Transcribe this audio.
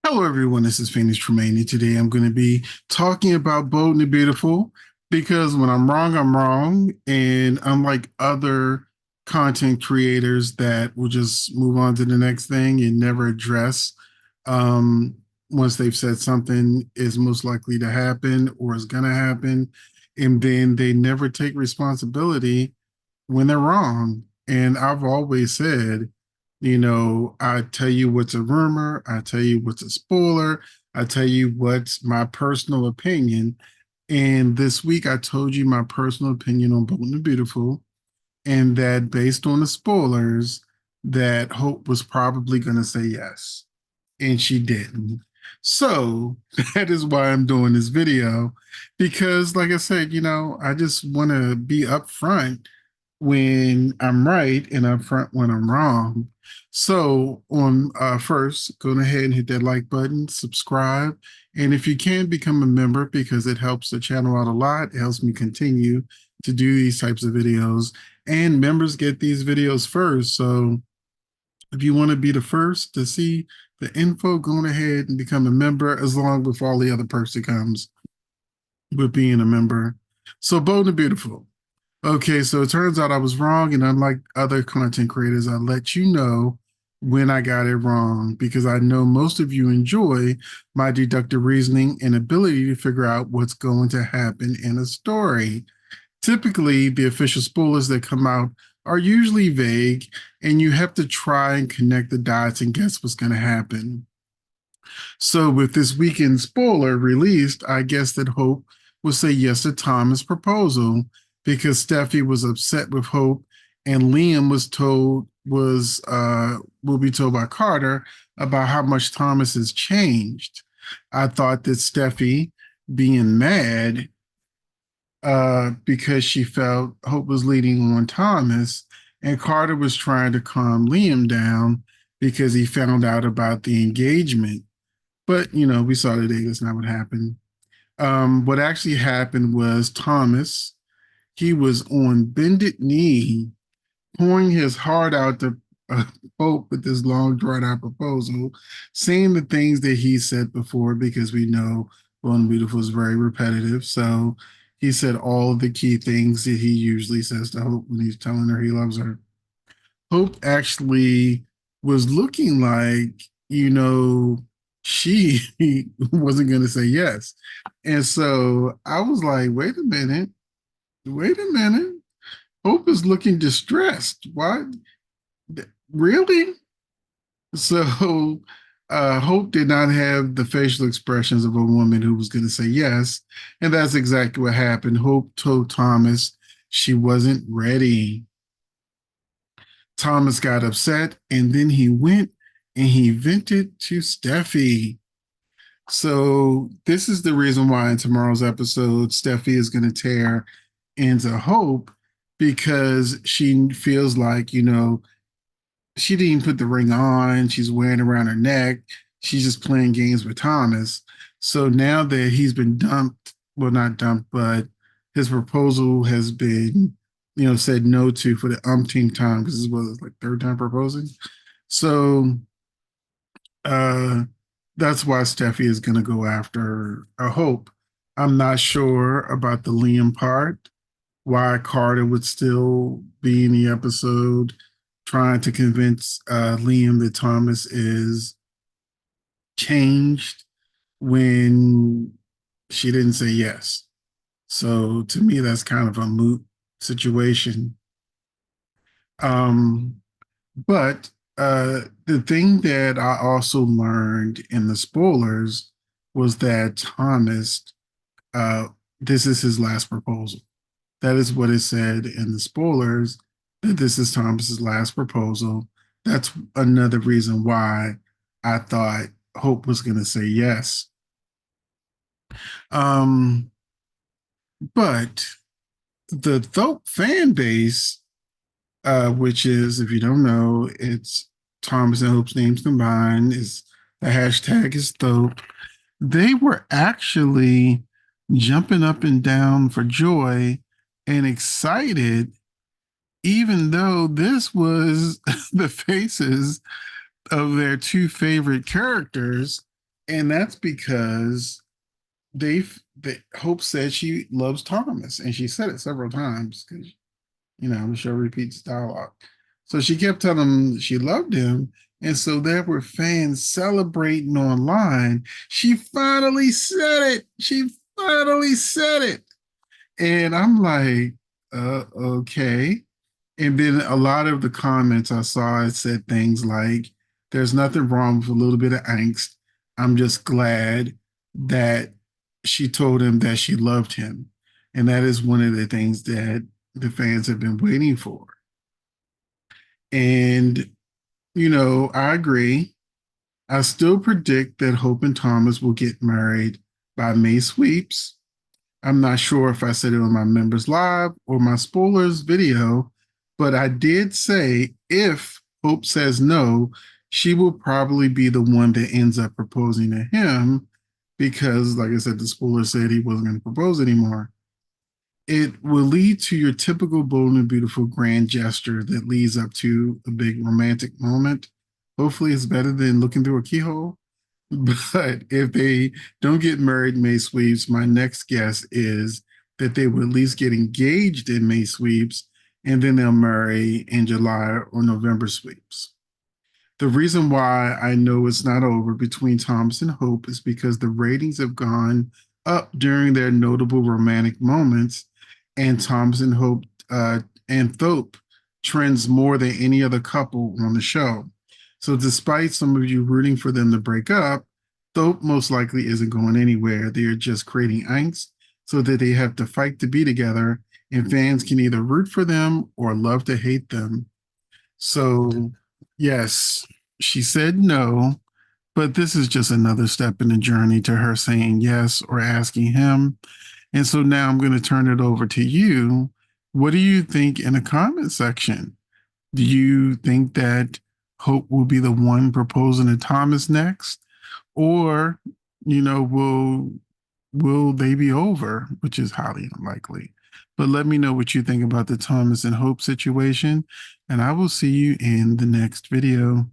Hello, everyone. This is Phoenix Tremaine. Today, I'm going to be talking about Bold and the Beautiful because when I'm wrong, I'm wrong. And unlike other content creators that will just move on to the next thing and never address um, once they've said something is most likely to happen or is going to happen, and then they never take responsibility when they're wrong. And I've always said, I tell you what's a rumor, I tell you what's a spoiler, I tell you what's my personal opinion. And this week I told you my personal opinion on Bold and the Beautiful, and that based on the spoilers, that Hope was probably going to say yes, and she didn't. So that is why I'm doing this video, because like I said, I just want to be upfront when I'm right and upfront when I'm wrong. So on first, go ahead and hit that like button, subscribe, and if you can become a member because it helps the channel out a lot. It helps me continue to do these types of videos, and members get these videos first. So if you want to be the first to see the info, go ahead and become a member as long with all the other perks that comes with being a member. So Bold and Beautiful. Okay, so it turns out I was wrong, and unlike other content creators, I let you know when I got it wrong because I know most of you enjoy my deductive reasoning and ability to figure out what's going to happen in a story. Typically, the official spoilers that come out are usually vague, and you have to try and connect the dots and guess what's going to happen. So, with this weekend spoiler released, I guess that Hope will say yes to Thomas' proposal because Steffi was upset with Hope, and Liam will be told by Carter about how much Thomas has changed. I thought that Steffi being mad because she felt Hope was leading on Thomas, and Carter was trying to calm Liam down because he found out about the engagement. But we saw today that's not what happened. What actually happened was Thomas, he was on bended knee, pouring his heart out to uh, Hope with this long drawn out proposal, saying the things that he said before, because we know Bold and Beautiful is very repetitive. So he said all of the key things that he usually says to Hope when he's telling her he loves her. Hope actually was looking like, she wasn't going to say yes. And so I was like, wait a minute. Hope is looking distressed. Why? Really? So Hope did not have the facial expressions of a woman who was going to say yes. And that's exactly what happened. Hope told Thomas she wasn't ready. Thomas got upset, and then he went and he vented to Steffi. So this is the reason why in tomorrow's episode, Steffi is going to tear into Hope because she feels like, she didn't even put the ring on. She's wearing it around her neck. She's just playing games with Thomas. So now that he's been dumped, well, not dumped, but his proposal has been, said no to for the umpteenth time because this was like third time proposing. So uh, that's why Steffi is going to go after a Hope. I'm not sure about the Liam part, why Carter would still be in the episode trying to convince Liam that Thomas is changed when she didn't say yes. So to me, that's kind of a moot situation. Um, but the thing that I also learned in the spoilers was that Thomas, uh, this is his last proposal. That is what it said in the spoilers, that this is Thomas's last proposal. That's another reason why I thought Hope was going to say yes. Um, but the Thope fan base, which is, if you don't know, it's Thomas and Hope's names combined, is the hashtag is Thope. They were actually jumping up and down for joy and excited, even though this was the faces of their two favorite characters. And that's because Hope said she loves Thomas, and she said it several times because the show repeats dialogue. So she kept telling him she loved him, and so there were fans celebrating online. She finally said it. She finally said it, and I'm like, okay. And then a lot of the comments I saw it said things like, "There's nothing wrong with a little bit of angst. I'm just glad that she told him that she loved him." And that is one of the things that the fans have been waiting for. And, I agree. I still predict that Hope and Thomas will get married by May sweeps. I'm not sure if I said it on my members live or my spoilers video, but I did say if Hope says no, she will probably be the one that ends up proposing to him because, like I said, the spoiler said he wasn't going to propose anymore. It will lead to your typical bold and beautiful grand gesture that leads up to a big romantic moment. Hopefully, it's better than looking through a keyhole. But if they don't get married May sweeps, my next guess is that they will at least get engaged in May sweeps and then they'll marry in July or November sweeps. The reason why I know it's not over between Thomas and Hope is because the ratings have gone up during their notable romantic moments, and Thomas and Hope and Thope trends more than any other couple on the show. So, despite some of you rooting for them to break up, Thope most likely isn't going anywhere. They are just creating angst so that they have to fight to be together, and fans can either root for them or love to hate them. So, yes, she said no, but this is just another step in the journey to her saying yes or asking him. And so now I'm going to turn it over to you. What do you think in the comment section? Do you think that Hope will be the one proposing to Thomas next? Or, will they be over, which is highly unlikely. But let me know what you think about the Thomas and Hope situation, and I will see you in the next video.